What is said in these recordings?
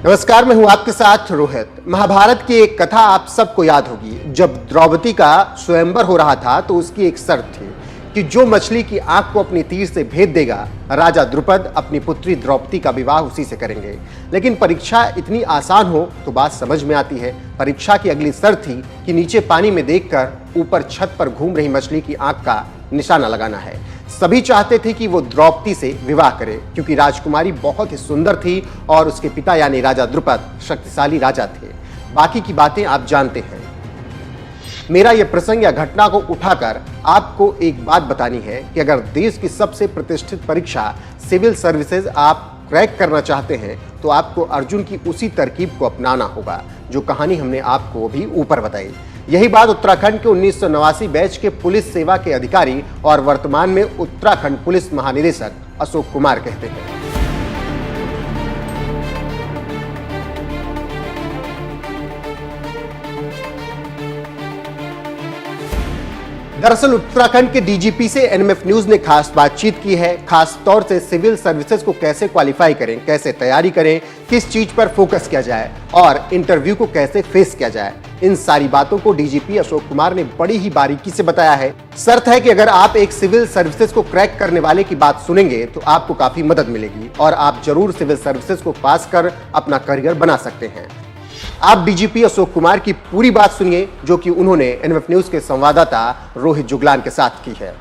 नमस्कार, मैं हूं आपके साथ रोहित। महाभारत की एक कथा आप सबको याद होगी। जब द्रौपदी का स्वयंवर हो रहा था तो उसकी एक शर्त थी कि जो मछली की आंख को अपनी तीर से भेद देगा, राजा द्रुपद अपनी पुत्री द्रौपदी का विवाह उसी से करेंगे। लेकिन परीक्षा इतनी आसान हो तो बात समझ में आती है। परीक्षा की अगली शर्त थी कि नीचे पानी में देखकर ऊपर छत पर घूम रही मछली की आंख का निशाना लगाना है। सभी चाहते थे कि वो द्रौपदी से विवाह करे क्योंकि राजकुमारी बहुत ही सुंदर थी और उसके पिता यानी राजा द्रुपद शक्तिशाली राजा थे। बाकी की बातें आप जानते हैं। मेरा यह प्रसंग या घटना को उठाकर आपको एक बात बतानी है कि अगर देश की सबसे प्रतिष्ठित परीक्षा सिविल सर्विसेज आप क्रैक करना चाहते हैं तो आपको अर्जुन की उसी तरकीब को अपनाना होगा जो कहानी हमने आपको भी ऊपर बताई। यही बात उत्तराखंड के 1989 बैच के पुलिस सेवा के अधिकारी और वर्तमान में उत्तराखंड पुलिस महानिदेशक अशोक कुमार कहते हैं। दरअसल उत्तराखंड के डीजीपी से एनएमएफ न्यूज ने खास बातचीत की है। खास तौर से सिविल सर्विसेज को कैसे क्वालिफाई करें, कैसे तैयारी करें, किस चीज पर फोकस किया जाए और इंटरव्यू को कैसे फेस किया जाए, इन सारी बातों को डीजीपी अशोक कुमार ने बड़ी ही बारीकी से बताया है। शर्त है कि अगर आप एक सिविल सर्विसेज को क्रैक करने वाले की बात सुनेंगे तो आपको काफी मदद मिलेगी और आप जरूर सिविल सर्विसेज को पास कर अपना करियर बना सकते हैं। आप डीजीपी अशोक कुमार की पूरी बात सुनिए जो कि उन्होंने एनएमएफ न्यूज के संवाददाता रोहित जुगलान के साथ की है।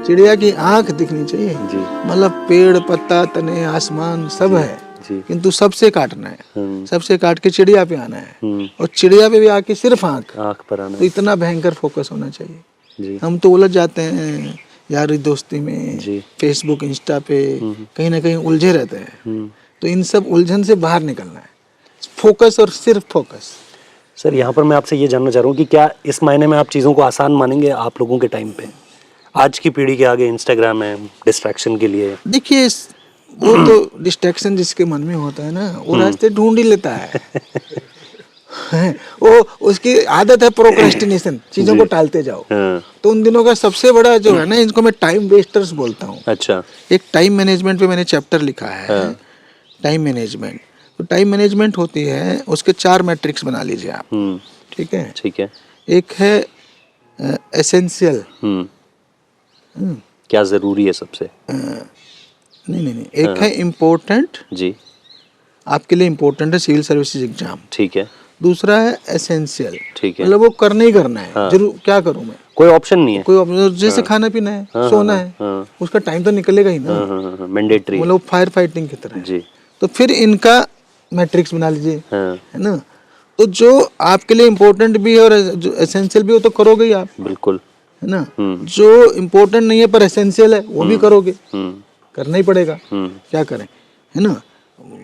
चिड़िया की आंख दिखनी चाहिए जी। मतलब पेड़ पत्ता तने आसमान सब है किंतु सबसे काटना है, सबसे काट के चिड़िया पे आना है और चिड़िया पे भी आके सिर्फ आंख पर आना। तो इतना भयंकर फोकस होना चाहिए जी। हम तो उलझ जाते हैं यारी दोस्ती में, फेसबुक इंस्टा पे कहीं ना कहीं उलझे रहते हैं। तो इन सब उलझन से बाहर निकलना है, फोकस और सिर्फ फोकस। सर यहाँ पर मैं आपसे ये जानना चाह रहा हूँ कि क्या इस मायने में आप चीज़ों को आसान मानेंगे आप लोगों के टाइम पे? आज की पीढ़ी के आगे इंस्टाग्राम है डिस्ट्रैक्शन के लिए। देखिए वो तो डिस्ट्रैक्शन जिसके मन में होता है ना वो रास्ते ढूंढ ही लेता है। वो उसकी आदत है प्रोक्रेस्टिनेशन, चीजों को टालते जाओ। तो उन दिनों का सबसे बड़ा जो है ना, इनको मैं टाइम वेस्टर्स बोलता हूँ। अच्छा। एक टाइम मैनेजमेंट पे मैंने चैप्टर लिखा है, टाइम मैनेजमेंट। तो टाइम मैनेजमेंट होती है, उसके 4 मैट्रिक्स बना लीजिए आप। ठीक है, ठीक है। एक है एसेंशियल, क्या जरूरी है सबसे? नहीं, एक है इम्पोर्टेंट जी, आपके लिए इम्पोर्टेंट है सिविल सर्विसेज एग्जाम। ठीक है। दूसरा है एसेंशियल, ठीक है, मतलब वो करना ही करना है। जरूर क्या करूं मैं, कोई ऑप्शन नहीं है, कोई ऑप्शन जैसे खाना पीना है, सोना है, उसका टाइम तो निकलेगा ही ना, मैंडेटरी, मतलब फायर फाइटिंग की तरह जी। तो फिर इनका मैट्रिक्स बना लीजिए, है ना। तो जो आपके लिए इम्पोर्टेंट भी है और जो एसेंशियल भी हो तो करोगे ही आप, बिल्कुल, है ना। जो इम्पोर्टेंट नहीं है पर एसेंशियल है वो भी करोगे, करना ही पड़ेगा, क्या करें, है ना।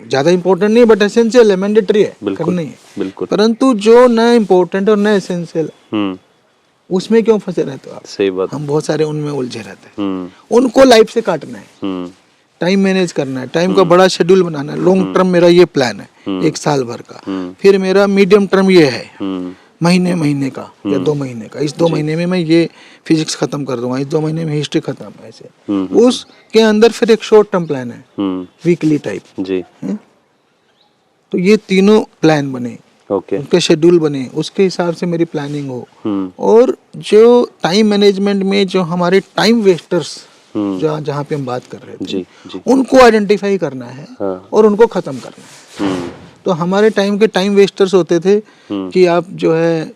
ज्यादा इम्पोर्टेंट नहीं बट एसेंशियल है, मैंडेटरी है, करना ही है, बिल्कुल। परंतु जो न इम्पोर्टेंट और न एसेंशियल उसमें क्यों फंसे रहते हो आप? सही बात। हम बहुत सारे उनमें उलझे रहते हैं। उनको लाइफ से काटना है, टाइम मैनेज करना है, टाइम का बड़ा शेड्यूल बनाना है। लॉन्ग टर्म मेरा ये प्लान है 1 साल भर का, फिर मेरा मीडियम टर्म ये है महीने का या 2 महीने का। इस 2 महीने में मैं ये फिजिक्स खत्म कर दूंगा, इस 2 महीने में हिस्ट्री खत्म, ऐसे। उसके अंदर फिर एक शॉर्ट टर्म प्लान है, वीकली टाइप जी। तो ये तीनों प्लान बने, उनके शेड्यूल बने, उसके हिसाब से मेरी प्लानिंग हो। और जो टाइम मैनेजमेंट में जो हमारे टाइम वेस्टर्स जहाँ पे हम बात कर रहे थे जी, उनको आइडेंटिफाई करना है और उनको खत्म करना है। तो हमारे टाइम के टाइम वेस्टर्स होते थे कि आप जो है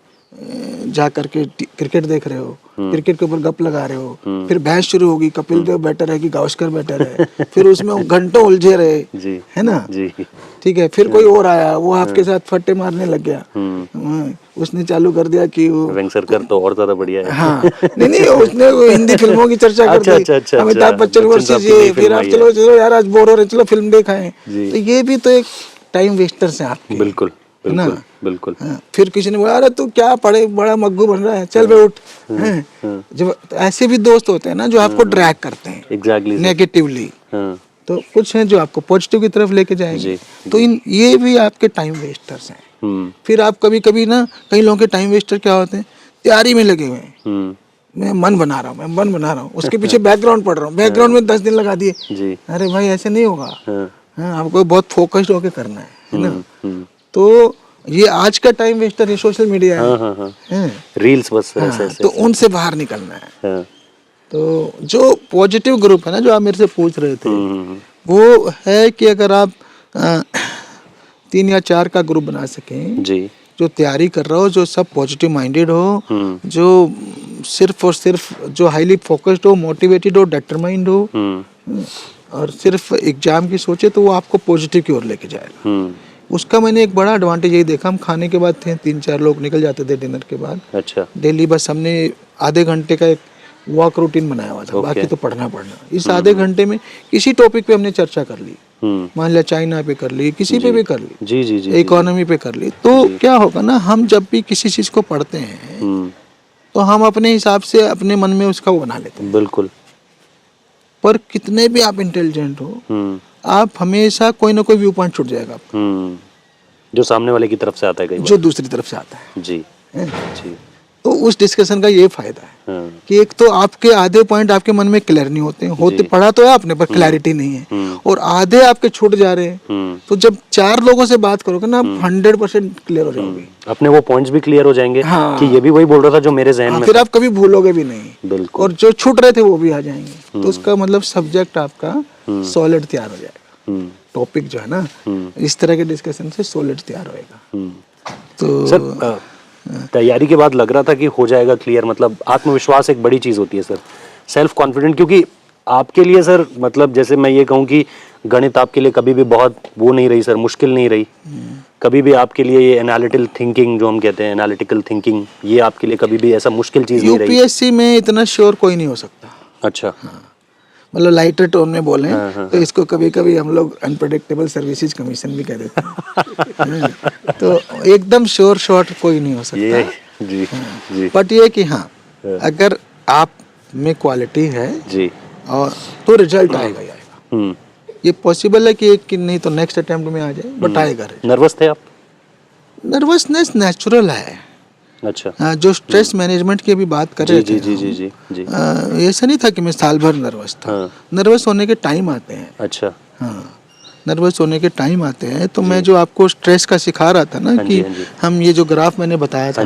जा करके क्रिकेट देख रहे हो, क्रिकेट के ऊपर गप लगा रहे हो, फिर बहस शुरू होगी, कपिल देव बेटर है कि गावस्कर बेटर है, फिर उसमें घंटों उलझे रहे जी, है ना जी। ठीक है, फिर कोई और आया, वो आपके साथ फट्टे मारने लग गया, उसने चालू कर दिया कि वो वेंकसरकर तो और ज्यादा बढ़िया है। हाँ, नहीं उसने हिंदी फिल्मों की चर्चा कर दी, अमिताभ बच्चन वर्सेस ये, फिर आप चलो यार आज बोर हो रहे, चलो फिल्म दिखाएं। तो ये भी तो एक टाइम वेस्टर्स हैं आपके, बिल्कुल, है ना, बिल्कुल। फिर किसी ने बोला अरे तू क्या पढ़े बड़ा मग्गू बन रहा है, चल बे उठ। जब ऐसे भी दोस्त होते हैं ना जो आपको ड्रैग करते हैं एग्जैक्टली नेगेटिवली, तो कुछ हैं जो आपको पॉजिटिव की तरफ लेके जाएंगे। तो ये भी आपके टाइम वेस्टर्स हैं। फिर आप कभी कभी ना, कई लोगों के टाइम वेस्टर क्या होते हैं, तैयारी में लगे हुए हैं, मैं मन बना रहा हूँ, उसके पीछे बैकग्राउंड पढ़ रहा हूँ, बैकग्राउंड में 10 दिन लगा दिए। अरे भाई ऐसे नहीं होगा। हाँ, आपको बहुत फोकस्ड होके करना है ना। तो ये आज का टाइम वेस्टर है, सोशल मीडिया है, रील्स बस तो उनसे बाहर निकलना है। तो जो पॉजिटिव ग्रुप है ना, जो आप मेरे से पूछ रहे थे, वो है कि अगर आप 3 या 4 का ग्रुप बना सकें जी, जो तैयारी कर रहा हो, जो सब पॉजिटिव माइंडेड हो, जो सिर्फ और सिर्फ जो हाईली फोकस्ड हो, मोटिवेटेड हो, डिटरमाइंड हो, और सिर्फ एग्जाम की सोचे, तो वो आपको पॉजिटिव की ओर लेके जाएगा। उसका मैंने एक बड़ा एडवांटेज यही देखा, हम खाने के बाद थे, 3-4 लोग निकल जाते थे डिनर के बाद। अच्छा। डेली बस हमने आधे घंटे का एक वॉक रूटीन बनाया हुआ था, बाकी तो पढ़ना। इस आधे घंटे में किसी टॉपिक पे हमने चर्चा कर ली, मान लिया चाइना पे कर ली, किसी पे भी कर ली, जी, इकोनॉमी पे कर ली। तो क्या होगा ना, हम जब भी किसी चीज को पढ़ते हैं तो हम अपने हिसाब से अपने मन में उसका वो बना लेते हैं। बिल्कुल। पर कितने भी आप इंटेलिजेंट हो, आप हमेशा कोई ना कोई व्यू पॉइंट छूट जाएगा आपका, जो सामने वाले की तरफ से आता है, जो दूसरी तरफ से आता है। जी जी। तो उस डिस्कशन का ये फायदा है कि एक तो आपके आधे पॉइंट आपके मन में क्लियर नहीं होते पढ़ा तो है आपने, पर क्लैरिटी नहीं है, और आधे आपके छूट जा रहे हैं। तो जब 4 लोगों से बात करोगे ना, आप 100% क्लियर हो जाओगे, अपने वो पॉइंट्स भी क्लियर हो जाएंगे। हाँ। कि ये भी वही बोल रहा था जो मेरे जहन में, फिर आप कभी भूलोगे भी नहीं। बिल्कुल। और जो छूट रहे थे वो भी आ जाएंगे। तो उसका मतलब सब्जेक्ट आपका सॉलिड तैयार हो जाएगा। टॉपिक जो है ना, इस तरह के डिस्कशन से सॉलिड तैयार होएगा। तो सर, तैयारी के बाद लग रहा था कि हो जाएगा क्लियर, मतलब आत्मविश्वास एक बड़ी चीज होती है सर, सेल्फ कॉन्फिडेंट। क्योंकि आपके लिए सर, मतलब जैसे मैं ये कहूँ कि गणित आपके लिए कभी भी बहुत वो नहीं रही सर, मुश्किल नहीं रही कभी भी आपके लिए। ये एनालिटिकल थिंकिंग जो हम कहते हैं, एनालिटिकल थिंकिंग, ये आपके लिए कभी भी ऐसा मुश्किल चीज नहीं रही? यूपीएससी में इतना श्योर कोई नहीं हो सकता। अच्छा। हाँ। मतलब लाइटर टोन में बोले तो इसको कभी कभी हम लोग अनप्रेडिक्टेबल सर्विसेज कमीशन भी कह देते हैं। तो एकदम श्योर शॉट कोई नहीं हो सकता। जी जी। बट ये कि हाँ, अगर आप में क्वालिटी है जी, और तो रिजल्ट आएगा ही आएगा। ये पॉसिबल है कि एक कि नहीं तो नेक्स्ट अटेम्प्ट में आ जाए, बट आएगा। नर्वस थे आप? नर्वसनेस नेचुरल है। अच्छा। जो स्ट्रेस मैनेजमेंट की अभी बात कर रहे थे, जी, ऐसा नहीं था कि मैं साल भर नर्वस था। नर्वस होने के टाइम आते हैं। अच्छा। हाँ, नर्वस होने के टाइम आते हैं। तो मैं जो आपको स्ट्रेस का सिखा रहा था ना, कि हम ये जो ग्राफ मैंने बताया था,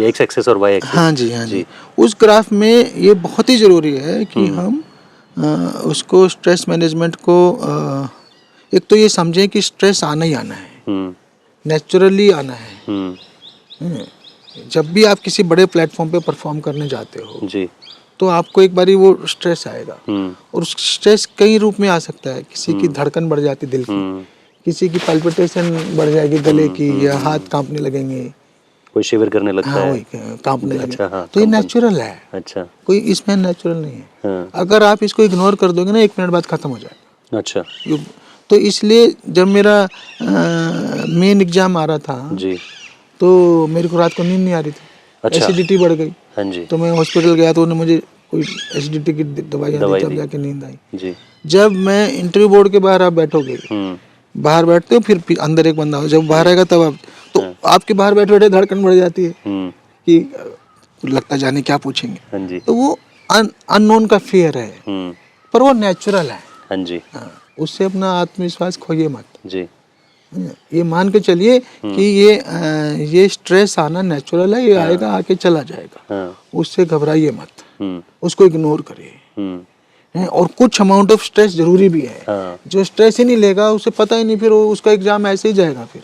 एक्स एक्सिस और वाई एक्सिस, हाँ जी, उस ग्राफ में ये बहुत ही जरूरी है कि हम उसको स्ट्रेस मैनेजमेंट को एक तो ये समझें कि स्ट्रेस आना ही आना है, नेचुरली आना है। जब भी आप किसी बड़े प्लेटफॉर्म पे परफॉर्म करने जाते हो जी, तो आपको एक बारी वो स्ट्रेस आएगा। और उस स्ट्रेस कई रूप में आ सकता है। किसी की धड़कन बढ़ जाती दिल की, किसी की पल्पिटेशन बढ़ जाएगी गले की, या हाथ कांपने लगेंगे, कोई शिविर करने लगता है, कांपने लगेगा। हाँ, तो ये नेचुरल है। अच्छा। कोई इसमें नेचुरल नहीं है। हाँ। अगर आप इसको इग्नोर कर दोगे ना, 1 मिनट बाद खत्म हो जाएगा। अच्छा। तो इसलिए जब मेरा मेन एग्जाम आ रहा था जी, तो मेरे को रात को नींद नहीं आ रही थी। अच्छा। एसिडिटी बढ़ गई। हाँ जी। तो मैं हॉस्पिटल गया तो उन्होंने मुझे कोई एसिडिटी की दवाई दी, तब जाके नींद आई जी। जब मैं इंटरव्यू बोर्ड के बाहर आप बैठोगे, बाहर बैठते हो, फिर अंदर एक बंदा हो, जब बाहर आएगा तब आप, तो आपके बाहर बैठे बैठे धड़कन बढ़ जाती है कि लगता जाने क्या पूछेंगे। हाँ जी। तो वो अननोन का फियर है, पर वो नेचुरल है। हाँ जी। उससे अपना आत्मविश्वास खोइए मत जी। ये मान के चलिए कि ये स्ट्रेस आना नेचुरल है, ये आएगा, आके चला जाएगा। उससे घबराइए मत, उसको इग्नोर करिए। और कुछ अमाउंट ऑफ स्ट्रेस जरूरी भी है। जो स्ट्रेस ही नहीं लेगा, उसे पता ही नहीं, फिर उसका एग्जाम ऐसे ही जाएगा। फिर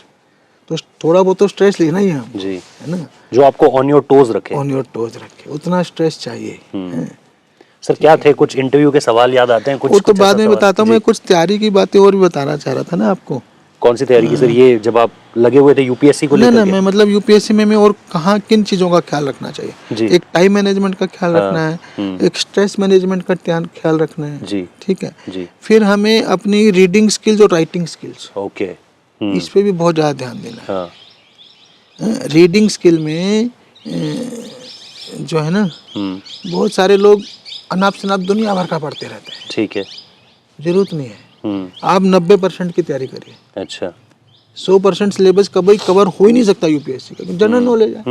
तो थोड़ा बहुत तो स्ट्रेस लेना ही है जी, है ना, जो आपको ऑन योर टोज रखे, उतना स्ट्रेस चाहिए। सर क्या थे कुछ इंटरव्यू के सवाल याद आते हैं? कुछ वो तो बाद में बताता हूँ। मैं कुछ तैयारी की बातें और भी बताना चाह रहा था ना आपको। कौन सी तैयारी की सर? ये जब आप लगे हुए थे यूपीएससी को लेकर? नहीं, मैं मतलब यूपीएससी में मैं और कहाँ किन चीज़ों का ख्याल रखना चाहिए। एक टाइम मैनेजमेंट का ख्याल रखना है, एक स्ट्रेस मैनेजमेंट का ख्याल रखना है जी, ठीक है जी। फिर हमें अपनी रीडिंग स्किल्स और राइटिंग स्किल्स, ओके, इस पे भी बहुत ज़्यादा ध्यान देना है। रीडिंग स्किल में जो है ना, बहुत सारे लोग अनाप शनाप दुनिया भर का पढ़ते रहते हैं। ठीक है, जरूरत नहीं है। आप 90% की तैयारी करिए। अच्छा। 100% सिलेबस कभी कवर हो ही नहीं सकता यूपीएससी का, जनरल नॉलेज है।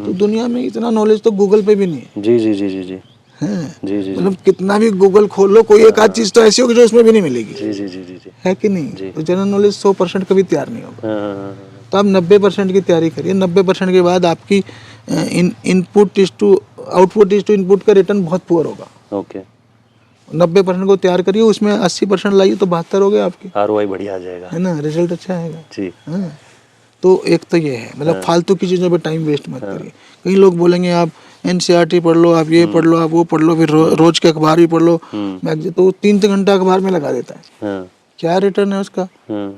तो दुनिया में इतना नॉलेज तो गूगल पे भी नहीं है। जी जी जी जी जी हैं? जी जी मतलब कितना भी गूगल खोल लो, कोई एक आध चीज तो ऐसी होगी जो उसमें भी नहीं मिलेगी। जी जी जी जी जी है कि नहीं? तो जनरल नॉलेज 100% कभी तैयार नहीं होगा। हाँ, तो आप 90% की तैयारी करिए। 90% के बाद आपकी input is to output is to input का रिटर्न बहुत पुअर होगा। ओके 90% को तैयार करिए, उसमें 80% लाइए तो 72 हो गए आपकी, आरओआई बढ़िया आ जाएगा। है ना? रिजल्ट अच्छा आएगा। जी हाँ। तो एक तो ये है, मतलब फालतू की चीज़ों पे टाइम वेस्ट मत करिए। कई लोग बोलेंगे आप एनसीईआरटी पढ़ लो, आप ये पढ़ लो, आप वो पढ़ लो, फिर रोज के अखबार भी पढ़ लो। मैगजीन तो 3 घंटा अखबार में लगा देता है। हाँ क्या रिटर्न है उसका?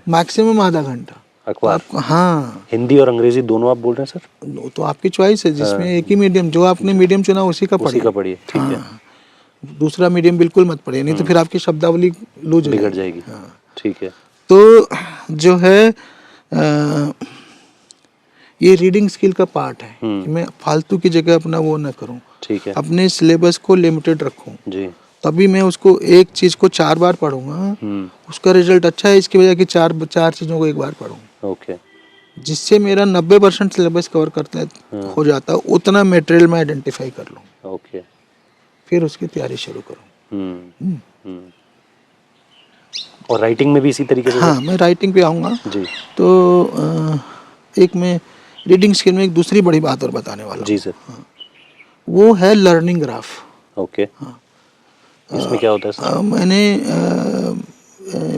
मैक्सिमम आधा घंटा अखबार। आपको। हाँ, हिंदी और अंग्रेजी दोनों आप बोल रहे हैं सर? तो आपकी चॉइस है, जिसमें एक ही मीडियम, जो आपने मीडियम चुना उसी का उसी पढ़िए। का पढ़िए, ठीक है। हाँ, दूसरा मीडियम बिल्कुल मत पढ़िए, नहीं तो फिर आपकी शब्दावली लूज हो बिगड़ जाएगी। जाएगी, ठीक है। तो जो है ये रीडिंग स्किल का पार्ट है कि मैं फालतू की जगह अपना वो ना करूं, ठीक है अपने सिलेबस को लिमिटेड रखूं। जी। तभी मैं उसको एक चीज को 4 बार पढ़ूंगा, उसका रिजल्ट अच्छा है इसकी वजह कि चार चीजों को एक बार पढ़ूं, ओके जिससे मेरा 90% सिलेबस कवर करता है हो जाता है। उतना मटेरियल मैं आइडेंटिफाई कर लूँ, ओके फिर उसकी तैयारी शुरू करूँ। और राइटिंग में भी इसी तरीके से? हाँ, मैं राइटिंग पे आऊँगा। जी तो एक मैं रीडिंग स्किल में एक दूसरी बड़ी बात और बताने वाला हूँ। जी सर। वो है लर्निंग ग्राफ। ओके इसमें क्या होता है सर? मैंने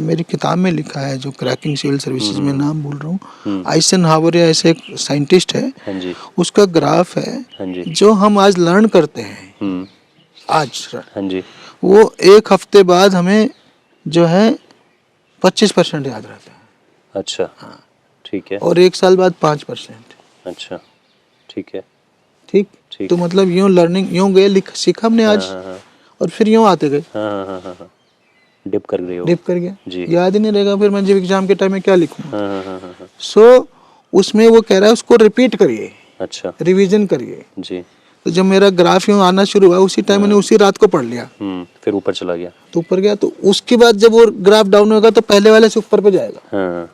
मेरी किताब में लिखा है, जो क्रैकिंग सिविल सर्विसेज में, नाम भूल रहा हूँ, आइजनहावर या ऐसे एक साइंटिस्ट है, हाँ जी उसका ग्राफ है। हाँ जी जो हम आज लर्न करते हैं आज, हाँ जी वो एक हफ्ते बाद हमें जो है 25% याद रहता है। अच्छा ठीक है। और एक साल बाद 5%। अच्छा ठीक है ठीक। ठीक। तो मतलब यूँ लर्निंग, यूँ गए सीखा हमने आज, और फिर यूँ आते गए, हाँ डिप कर रही हो, डिप कर गया, जी। याद ही नहीं रहेगा फिर मैं जब एग्जाम के टाइम में क्या लिखूंगा। हाँ सो उसमें वो कह रहा है उसको रिपीट करिए, अच्छा रिवीजन करिए। जी। तो जब मेरा ग्राफ यूँ आना शुरू हुआ, उसी टाइम मैंने उसी रात को पढ़ लिया, फिर ऊपर चला गया, तो ऊपर गया। तो उसके बाद जब वो ग्राफ डाउन होगा तो पहले वाले से ऊपर पे जाएगा। हाँ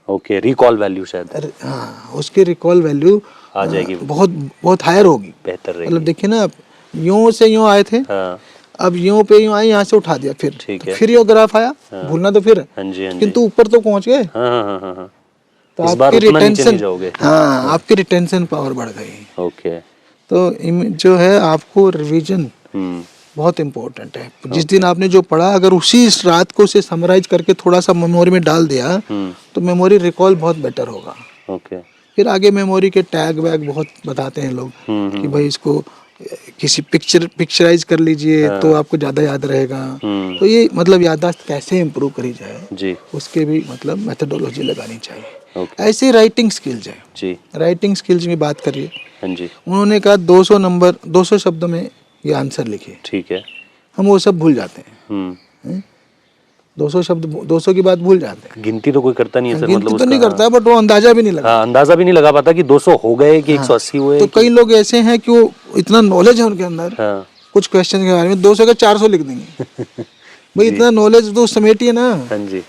ओके रिकॉल वैल्यू शायद। हाँ, उसकी रिकॉल वैल्यू आ जाएगी, बहुत बहुत हायर होगी, बेहतर रहेगी। मतलब देखिए ना, आप यूं से यूं आए थे, हाँ अब यूं पे यूं आए, यहाँ से उठा दिया, फिर ठीक है। फिर यो ग्राफ आया, भूलना तो फिर है, हाँ जी हाँ जी। किंतु ऊपर तो पहुंच गए। हाँ तो इस बार आपकी उतना नीचे नहीं रिटेंशन, जाओगे। हाँ, आपकी रिटेंशन पावर बढ़ गई। ओके तो जो है आपको रिवीजन बहुत इम्पोर्टेंट है। जिस दिन आपने जो पढ़ा, अगर उसी रात को उसे समराइज करके थोड़ा सा मेमोरी में डाल दिया, तो मेमोरी रिकॉल बहुत बेटर होगा। ओके फिर आगे मेमोरी के टैग वैग बहुत बताते हैं लोग कि भाई इसको किसी पिक्चराइज कर लीजिए तो आपको ज़्यादा याद रहेगा। तो ये मतलब याददाश्त कैसे इम्प्रूव करी जाए जी, उसके भी मतलब मेथडोलॉजी लगानी चाहिए। ओके ऐसे राइटिंग स्किल्स है, जी राइटिंग स्किल्स की बात करिए। हाँ जी उन्होंने कहा 200 शब्दों में ये आंसर लिखिए, ठीक है। हम वो सब भूल जाते हैं। 200 शब्द, 200 की बात भूल जाते हैं। गिनती तो कोई करता नहीं है सर, गिनती मतलब तो नहीं करता है, बट वो अंदाजा भी नहीं लगा। हाँ, अंदाजा भी नहीं लगा पाता कि 200 हो गए कि 180 हुए। तो कई लोग ऐसे हैं कि वो इतना नॉलेज है उनके अंदर, हाँ कुछ क्वेश्चन के बारे में 200 के 400 लिख देंगे। भाई इतना नॉलेज तो समेटिए ना। हाँ जी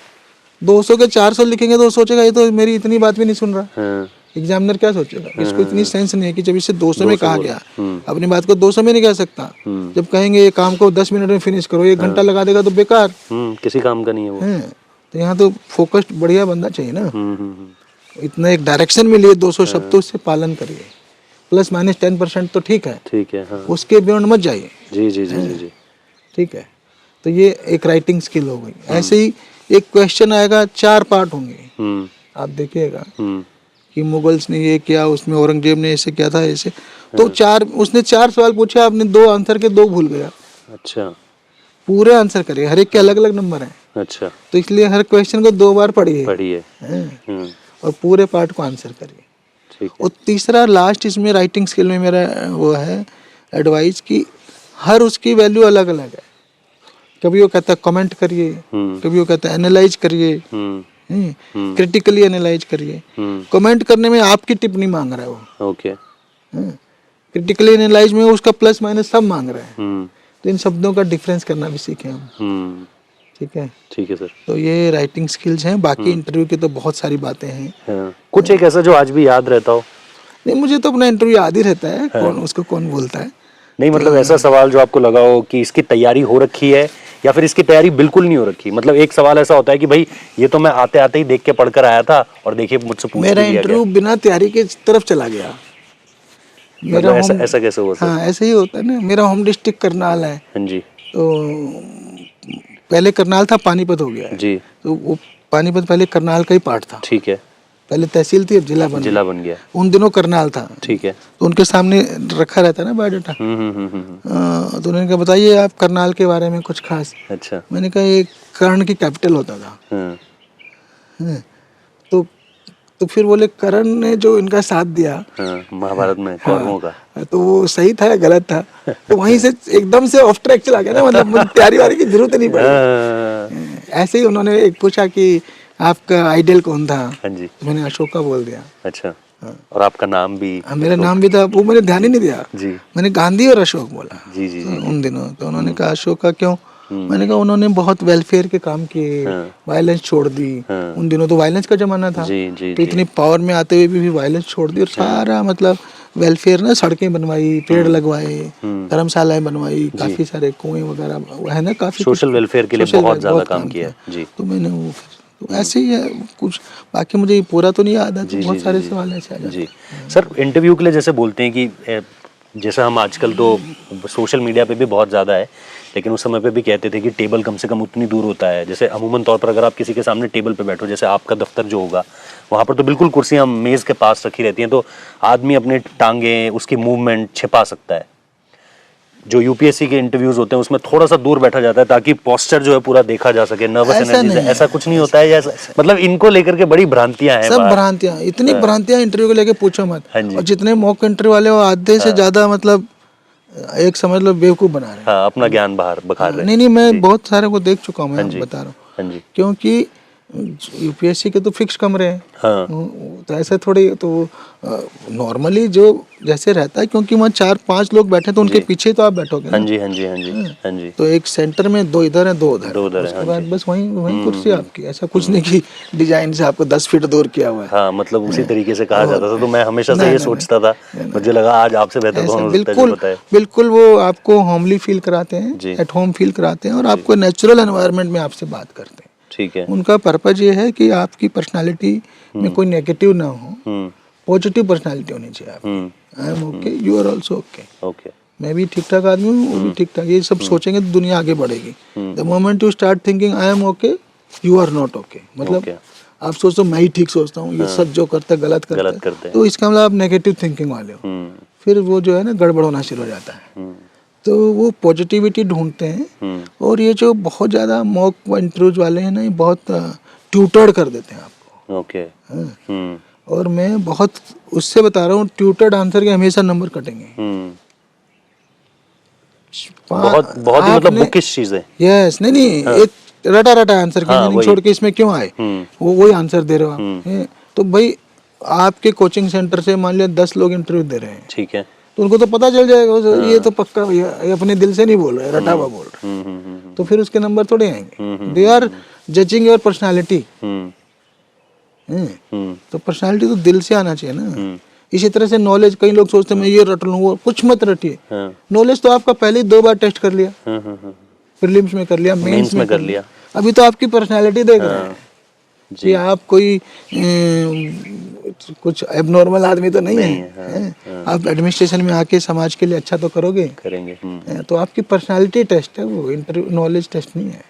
200 के 400 लिखेंगे तो सोचेगा ये तो मेरी इतनी बात भी नहीं सुन रहा। हाँ एग्जामिनर क्या सोचेगा, इसको इतनी सेंस नहीं है कि जब इसे 200 में कहा गया, अपनी बात को 200 में नहीं कह सकता। जब कहेंगे ये काम को 10 मिनट में फिनिश करो, 1 घंटा लगा देगा तो बेकार किसी काम का नहीं है वो। है। तो यहाँ तो फोकस्ड बढ़िया बंदा चाहिए ना। इतना एक डायरेक्शन मिली है 200 शब्द, तो उससे पालन करिए। प्लस माइनस 10% तो ठीक है, ठीक है। हाँ उसके बियॉन्ड मत जाइए। जी जी जी जी जी ठीक है। तो ये एक राइटिंग स्किल हो गई। ऐसे ही एक क्वेश्चन आएगा, 4 पार्ट होंगे, आप देखिएगा कि मुगल्स ने ये किया, उसमें औरंगजेब ने ऐसे किया था, ऐसे। तो उसने 4 सवाल पूछे, आपने 2 आंसर के 2 भूल गया। अच्छा पूरे आंसर करिए, हर एक के अलग अलग नंबर हैं। अच्छा तो इसलिए हर क्वेश्चन को 2 बार पढ़िए हैं? और पूरे पार्ट को आंसर करिए। ठीक है। और तीसरा लास्ट इसमें राइटिंग स्किल में मेरा वो है एडवाइस कि हर उसकी वैल्यू अलग अलग है। कभी वो कहता है कमेंट करिए, कभी वो कहता है एनालाइज करिए, क्रिटिकली एनालाइज करिए। कमेंट करने में आपकी टिप्पणी मांग रहा है वो, ओके। क्रिटिकली एनालाइज में उसका प्लस माइनस सब मांग रहे हैं। तो इन शब्दों का डिफरेंस करना भी सीखें हम। ठीक है। ठीक है सर। तो ये राइटिंग स्किल्स हैं, बाकी इंटरव्यू की तो बहुत सारी बातें हैं। हाँ। कुछ एक ऐसा जो आज भी याद रहता हो? नहीं, मुझे तो अपना इंटरव्यू याद ही रहता है, कौन उसको कौन बोलता है। नहीं मतलब ऐसा सवाल जो आपको लगा हो कि इसकी तैयारी हो रखी है या फिर इसकी तैयारी बिल्कुल नहीं हो रखी। मतलब एक सवाल ऐसा होता है कि भाई ये तो मैं आते आते ही देख के पढ़कर आया था और देखिए मुझसे पूछ मेरा लिया इंटरव्यू बिना तैयारी के तरफ चला गया। मतलब ऐसा कैसे हुआ सर? हाँ, ऐसे ही होता है ना। मेरा होम डिस्ट्रिक्ट करनाल है। हाँ जी। तो पहले करनाल था, पानीपत हो गया है। जी। तो वो पानीपत पहले करनाल का ही पार्ट था। ठीक है। पहले तहसील थी, अब जिला बन गया। उन दिनों करनाल था। ठीक है। तो उनके सामने रखा रहता है ना बायोडाटा। तो उन्होंने कहा बताइए आप करनाल के बारे में कुछ खास। अच्छा। मैंने कहा ये कर्ण की कैपिटल होता था। हाँ। तो फिर बोले कर्ण ने जो इनका साथ दिया महाभारत में कौरवों का, तो वो सही था या गलत था। तो वहीं से एकदम से ऑफ ट्रैक चला गया ना, मतलब तैयारी वारी की जरूरत ही नहीं पड़ी। ऐसे ही उन्होंने एक पूछा कि आपका आइडियल कौन था। हाँ जी। तो मैंने अशोका बोल दिया। अच्छा। और आपका नाम भी? मेरा नाम भी था, वो मैंने ध्यान ही नहीं दिया जी। मैंने गांधी और अशोक बोला। जी जी जी। उन दिनों तो उन्होंने कहा अशोका क्यों। मैंने कहा उन्होंने बहुत वेलफेयर के काम किए, वायलेंस छोड़ दी। उन दिनों तो वायलेंस का जमाना था। जी जी। तो इतनी पावर में आते हुए भी वायलेंस छोड़ दी और सारा मतलब वेलफेयर ना, सड़कें बनवाई, पेड़ लगवाए, धर्मशालाएं बनवाई, काफी सारे कुएं वगैरह है ना, काफी सोशल वेलफेयर के लिए बहुत ज्यादा काम किया। जी। तो मैंने वो तो ऐसे ही है कुछ, बाकी मुझे पूरा तो नहीं याद है। तो बहुत सारे सवाल ऐसे आ जाते हैं। जी सर, इंटरव्यू के लिए जैसे बोलते हैं कि जैसे हम आजकल तो सोशल मीडिया पे भी बहुत ज़्यादा है, लेकिन उस समय पे भी कहते थे कि टेबल कम से कम उतनी दूर होता है। जैसे अमूमन तौर पर अगर आप किसी के सामने टेबल पे बैठो, जैसे आपका दफ्तर जो होगा वहाँ पर तो बिल्कुल कुर्सियाँ मेज़ के पास रखी रहती हैं, तो आदमी अपने टांगे उसकी मूवमेंट छिपा सकता है। जो यूपीएससी के इंटरव्यूज होते हैं उसमें थोड़ा सा दूर बैठा जाता है ताकि पोस्चर जो है पूरा देखा जा सके, नर्वस एनर्जी से। ऐसा कुछ नहीं होता है या मतलब इनको लेकर के बड़ी भ्रांतियां हैं। सब भ्रांतियां, इतनी भ्रांतियां इंटरव्यू को लेके पूछो मत। और जितने मॉक इंटरव्यू वाले हो आधे से ज्यादा मतलब एक समझ लो बेवकूफ बना रहे हैं। हाँ, अपना ज्ञान बाहर बखा रहे हैं। नहीं, मैं बहुत सारे को देख चुका हूँ, मैं बता रहा हूँ। हाँ जी। क्योंकि यूपीएससी के तो फिक्स कमरे हैं। हाँ। तो ऐसे थोड़ी तो नॉर्मली जो जैसे रहता है, क्योंकि वहाँ 4-5 लोग बैठे तो उनके पीछे तो आप बैठोगे। हाँ जी हाँ जी हाँ जी हाँ जी। तो एक सेंटर में 2 इधर है 2 उधर, उसके बाद बस वहीं कुर्सी आपकी। ऐसा कुछ नहीं कि डिजाइन से आपको 10 फीट दूर किया हुआ है। हाँ, मतलब उसी तरीके से कहा जाता था। तो मैं हमेशा से ये सोचता था, मुझे लगा आज आपसे बेहतर कौन हो सकता है जो बताए। बिल्कुल वो आपको होमली फील कराते हैं, एट होम फील कराते हैं और आपको नेचुरल एनवायरनमेंट में आपसे बात करते हैं। ठीक है। उनका पर्पज ये है कि आपकी पर्सनालिटी में कोई नेगेटिव ना हो, पॉजिटिव पर्सनालिटी होनी चाहिए आपकी। I am okay, you are also okay. Okay, मैं भी ठीक ठाक आदमी हूँ, वो भी ठीक ठाक। ये सब सोचेंगे तो दुनिया आगे बढ़ेगी। The moment you start thinking I am okay, you are not okay, मतलब आप सोचते हो मैं ही ठीक सोचता हूँ, ये सब जो करते हैं गलत करते हैं, तो इसका मतलब आप नेगेटिव थिंकिंग वाले हो। फिर वो जो है ना गड़बड़ होना शुरू हो जाता है। तो वो पॉजिटिविटी ढूंढते हैं। और ये जो बहुत ज़्यादा मॉक इंटरव्यूज वाले हैं ना, ये बहुत ट्यूटर्ड कर देते हैं आपको। ओके। और मैं बहुत उससे बता रहा हूँ, ट्यूटर्ड आंसर के हमेशा नंबर कटेंगे। बहुत ही मतलब बुकिश चीज है। यस, नहीं एक रटा आंसर की छोड़ के इसमें क्यों आए, वो वही आंसर दे रहे हो आप। तो भाई आपके कोचिंग सेंटर से मान लिया 10 लोग इंटरव्यू दे रहे हैं, ठीक है, तो उनको तो पता चल जाएगा ये तो पक्का ये अपने दिल से नहीं बोल रहे, रटा हुआ बोल रहे। तो फिर उसके नंबर थोड़े आएंगे। They are judging your personality. तो पर्सनालिटी तो दिल से आना चाहिए ना। इसी तरह से नॉलेज, कई लोग सोचते हैं मैं ये रट लूँ, वो कुछ मत रटिए। नॉलेज तो आपका पहले ही 2 बार टेस्ट कर लिया, प्रीलिम्स में कर लिया, मेंस में कर लिया। अभी तो आपकी पर्सनालिटी देख रहे हैं कि आप कोई कुछ एबनॉर्मल आदमी तो नहीं है। आप एडमिनिस्ट्रेशन में आके समाज के लिए अच्छा तो करेंगे। तो आपकी पर्सनालिटी टेस्ट है वो, इंटरव्यू नॉलेज टेस्ट नहीं है।